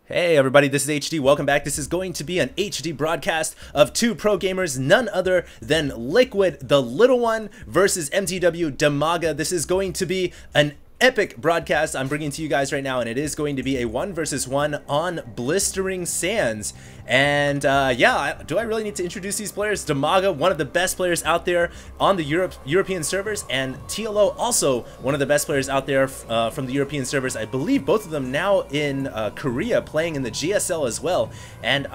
Hey everybody, this is HD. Welcome back. This is going to be an HD broadcast of two pro gamers, none other than Liquid, the Little One, versus MTW Dimaga. This is going to be an epic broadcast I'm bringing to you guys right now, and it is going to be a 1 versus 1 on blistering sands. And yeah, do I really need to introduce these players? Dimaga, one of the best players out there on the European servers, and TLO, also one of the best players out there from the European servers. I believe both of them now in Korea, playing in the GSL as well. And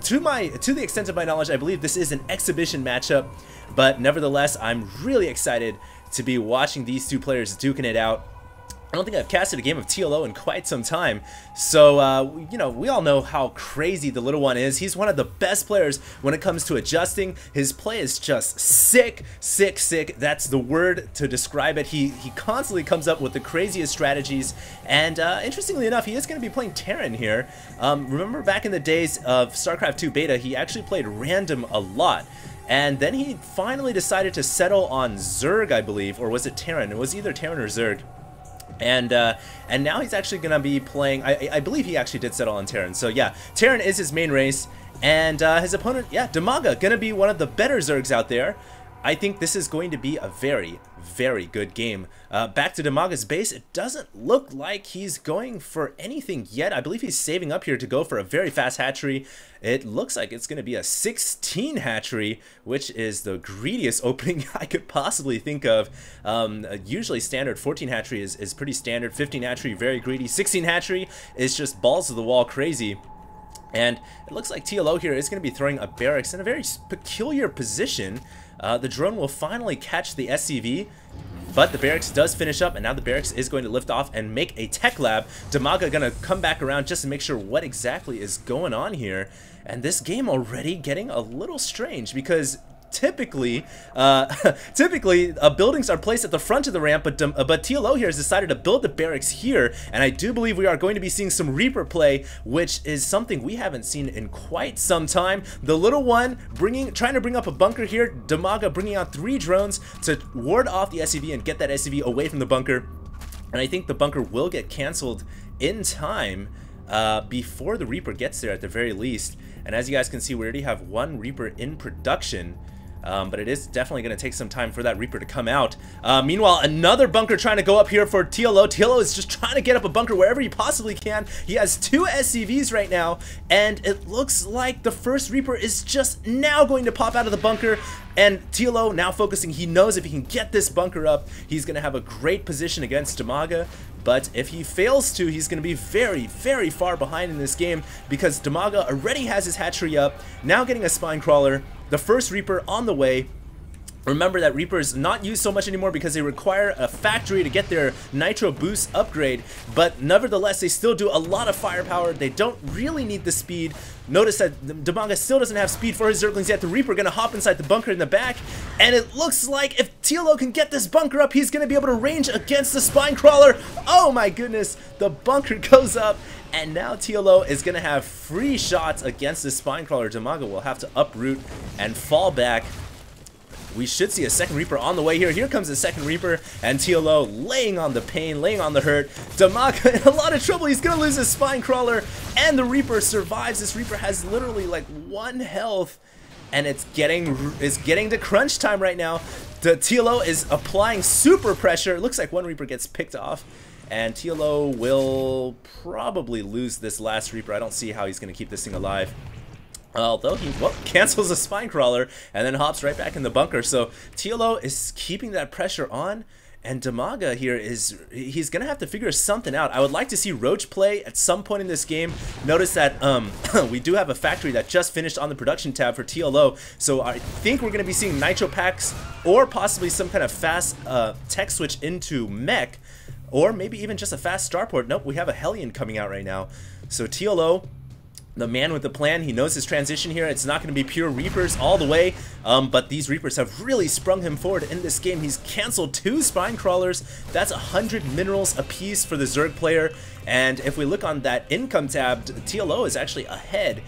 to the extent of my knowledge, I believe this is an exhibition matchup, but nevertheless, I'm really excited to be watching these two players duking it out. I don't think I've casted a game of TLO in quite some time, so you know, we all know how crazy the Little One is. He's one of the best players when it comes to adjusting. His play is just sick. That's the word to describe it. He constantly comes up with the craziest strategies, and interestingly enough, he is going to be playing Terran here. Remember back in the days of Starcraft 2 beta, he actually played random a lot. And then he finally decided to settle on Zerg, I believe, or was it Terran? It was either Terran or Zerg. And now he's actually going to be playing, I believe he actually did settle on Terran. So yeah, Terran is his main race, and his opponent, yeah, Dimaga, going to be one of the better Zergs out there. I think this is going to be a very good game. Back to Dimaga's base, it doesn't look like he's going for anything yet. I believe he's saving up here to go for a very fast hatchery. It looks like it's going to be a 16 hatchery, which is the greediest opening I could possibly think of. Usually standard 14 hatchery is pretty standard. 15 hatchery, very greedy. 16 hatchery is just balls to the wall crazy. And it looks like TLO here is going to be throwing a barracks in a very peculiar position. The drone will finally catch the SCV, but the barracks does finish up, and now the barracks is going to lift off and make a tech lab. Dimaga going to come back around just to make sure what exactly is going on here. And this game already getting a little strange, because typically buildings are placed at the front of the ramp, but TLO here has decided to build the barracks here, and I do believe we are going to be seeing some Reaper play, which is something we haven't seen in quite some time. The Little One trying to bring up a bunker here. Dimaga bringing out 3 drones to ward off the SCV and get that SCV away from the bunker, and I think the bunker will get canceled in time before the Reaper gets there at the very least. And as you guys can see, we already have 1 Reaper in production. But it is definitely going to take some time for that Reaper to come out. Meanwhile, another bunker trying to go up here for TLO. TLO is just trying to get up a bunker wherever he possibly can. He has 2 SCVs right now, and it looks like the first Reaper is just now going to pop out of the bunker. And TLO now focusing. He knows if he can get this bunker up, he's going to have a great position against Dimaga. But if he fails to, he's going to be very far behind in this game, because Dimaga already has his hatchery up, now getting a spine crawler. The first Reaper on the way. Remember that Reapers not used so much anymore because they require a factory to get their nitro boost upgrade, but nevertheless they still do a lot of firepower. They don't really need the speed. Notice that Dimaga still doesn't have speed for his Zerglings yet. The Reaper gonna hop inside the bunker in the back, and it looks like if TLO can get this bunker up, he's gonna be able to range against the spine crawler. Oh my goodness, the bunker goes up, and now TLO is gonna have free shots against the spine crawler. Dimaga will have to uproot and fall back. We should see a second Reaper on the way here. Here comes the second Reaper, and TLO laying on the pain, laying on the hurt. Dimaga in a lot of trouble. He's going to lose his spine crawler, and the Reaper survives. This Reaper has literally like 1 health, and it's getting to crunch time right now. The TLO is applying super pressure. It looks like 1 Reaper gets picked off, and TLO will probably lose this last Reaper. I don't see how he's going to keep this thing alive. Although he cancels a spine crawler and then hops right back in the bunker. So TLO is keeping that pressure on, and Dimaga here he's gonna have to figure something out. I would like to see Roach play at some point in this game. Notice that we do have a factory that just finished on the production tab for TLO, so I think we're gonna be seeing nitro packs or possibly some kind of fast tech switch into mech, or maybe even just a fast starport. Nope, we have a Hellion coming out right now. So TLO, the man with the plan, he knows his transition here. It's not going to be pure Reapers all the way, but these Reapers have really sprung him forward in this game. He's canceled 2 spine crawlers. That's 100 minerals apiece for the Zerg player, and if we look on that income tab, TLO is actually ahead,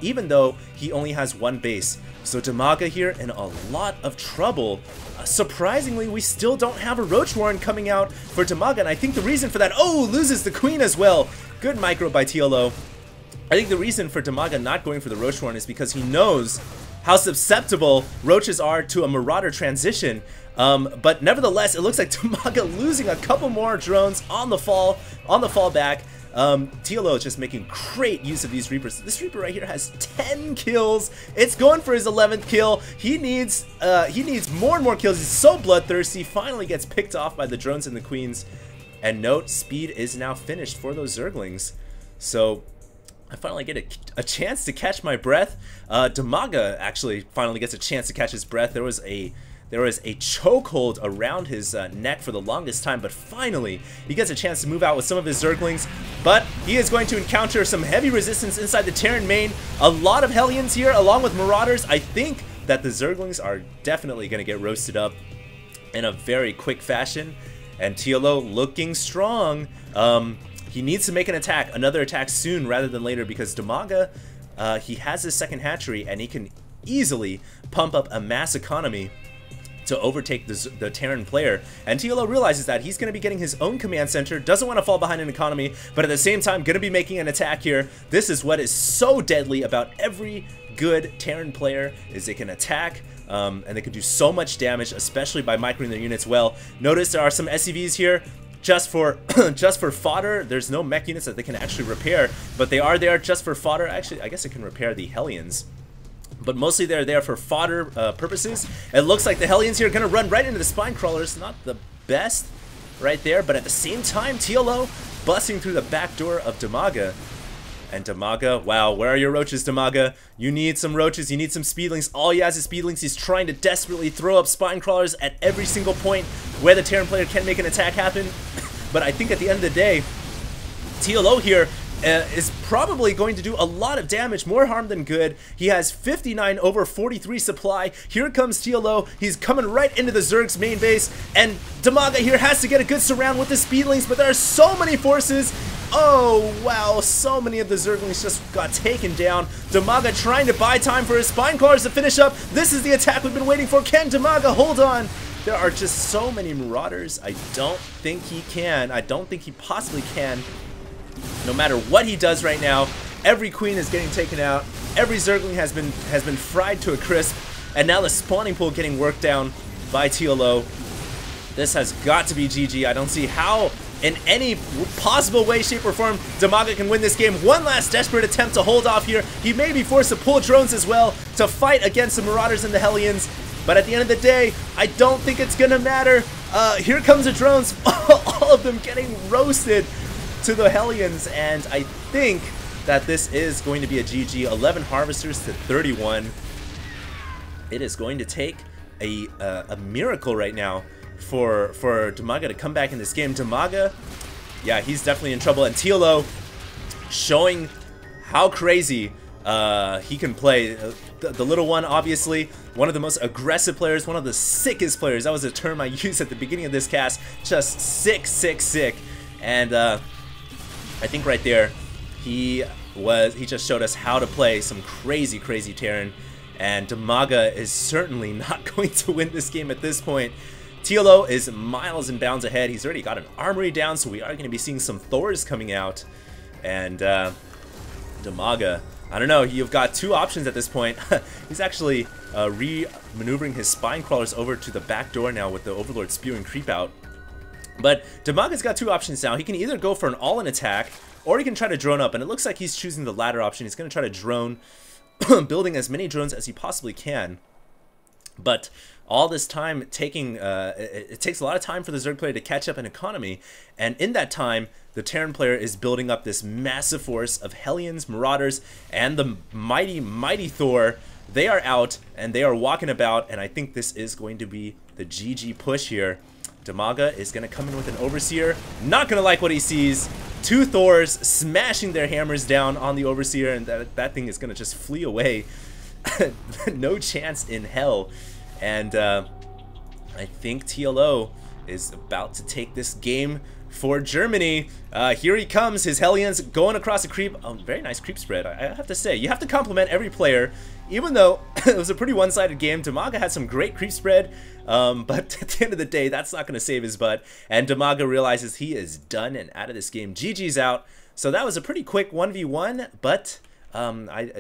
even though he only has 1 base. So Dimaga here in a lot of trouble. Surprisingly, we still don't have a Roach Warren coming out for Dimaga, and I think the reason for that, oh, loses the Queen as well. Good micro by TLO. I think the reason for Dimaga not going for the Roach Warren is because he knows how susceptible roaches are to a Marauder transition. But nevertheless, it looks like Dimaga losing a couple more drones on the fall back. TLO is just making great use of these Reapers. This Reaper right here has 10 kills. It's going for his 11th kill. He needs more and more kills. He's so bloodthirsty. Finally gets picked off by the drones and the queens. And note, speed is now finished for those Zerglings. So I finally get a chance to catch my breath. Dimaga actually finally gets a chance to catch his breath. There was a chokehold around his neck for the longest time, but finally he gets a chance to move out with some of his Zerglings. But he is going to encounter some heavy resistance inside the Terran main. A lot of Hellions here along with Marauders. I think that the Zerglings are definitely going to get roasted up in a very quick fashion. And TLO looking strong. He needs to make an attack, another attack soon rather than later, because Dimaga, he has his second hatchery and he can easily pump up a mass economy to overtake the Terran player. And TLO realizes that he's going to be getting his own command center, doesn't want to fall behind an economy, but at the same time going to be making an attack here. This is what is so deadly about every good Terran player, is they can attack, and they can do so much damage, especially by microing their units well. Notice there are some SCVs here just for fodder. There's no mech units that they can actually repair, but they are there just for fodder. Actually, I guess it can repair the Hellions, but mostly they're there for fodder purposes. It looks like the Hellions here are going to run right into the spine crawlers. Not the best right there, but at the same time, TLO busting through the back door of Dimaga. And Dimaga, wow, where are your roaches, Dimaga? You need some roaches, you need some speedlings. All he has is speedlings. He's trying to desperately throw up spine crawlers at every single point where the Terran player can make an attack happen. But I think at the end of the day, TLO here is probably going to do a lot of damage, more harm than good. He has 59 over 43 supply. Here comes TLO. He's coming right into the Zerg's main base, and Dimaga here has to get a good surround with the speedlings, but there are so many forces. Oh wow, so many of the Zerglings just got taken down. Dimaga trying to buy time for his spine crawlers to finish up. This is the attack we've been waiting for. Can Dimaga hold on? There are just so many Marauders. I don't think he can. I don't think he possibly can. No matter what he does right now, every queen is getting taken out. Every Zergling has been fried to a crisp, and now the spawning pool getting worked down by TLO. This has got to be GG. I don't see how, in any possible way, shape, or form, Dimaga can win this game. One last desperate attempt to hold off here. He may be forced to pull drones as well to fight against the Marauders and the Hellions. But at the end of the day, I don't think it's gonna matter. Here comes the drones, all of them getting roasted to the Hellions, and I think that this is going to be a GG. 11 Harvesters to 31. It is going to take a miracle right now for Dimaga to come back in this game. Dimaga, yeah, he's definitely in trouble, and TLO showing how crazy he can play. The little one, obviously, one of the most aggressive players, one of the sickest players. That was a term I used at the beginning of this cast. Just sick, sick, sick. And I think right there, he just showed us how to play some crazy, crazy Terran. And Dimaga is certainly not going to win this game at this point. TLO is miles and bounds ahead. He's already got an armory down, so we are going to be seeing some Thors coming out. And Dimaga, I don't know, you've got two options at this point. He's actually re-maneuvering his spine crawlers over to the back door now with the Overlord spewing creep out. But Dimaga's got two options now. He can either go for an all-in attack, or he can try to drone up, and it looks like he's choosing the latter option. He's going to try to drone, building as many drones as he possibly can. But all this time taking, it takes a lot of time for the Zerg player to catch up in economy, and in that time, the Terran player is building up this massive force of Hellions, Marauders, and the mighty, mighty Thor. They are out, and they are walking about, and I think this is going to be the GG push here. Dimaga is going to come in with an Overseer, not going to like what he sees. Two Thors smashing their hammers down on the Overseer, and that thing is going to just flee away. No chance in hell. And I think TLO is about to take this game for Germany. Here he comes, his Hellions going across a creep. Oh, very nice creep spread, I have to say. You have to compliment every player. Even though it was a pretty one-sided game, Dimaga had some great creep spread, but at the end of the day, that's not going to save his butt. And Dimaga realizes he is done and out of this game. GG's out. So that was a pretty quick 1v1, but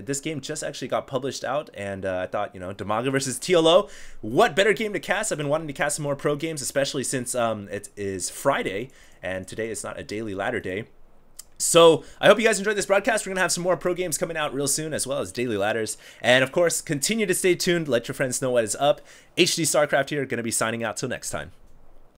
this game just actually got published out, and I thought, you know, Dimaga versus TLO, what better game to cast? I've been wanting to cast some more pro games, especially since it is Friday, and today is not a daily ladder day. So I hope you guys enjoyed this broadcast. We're going to have some more pro games coming out real soon, as well as daily ladders. And of course, continue to stay tuned. Let your friends know what is up. HD Starcraft here, going to be signing out till next time.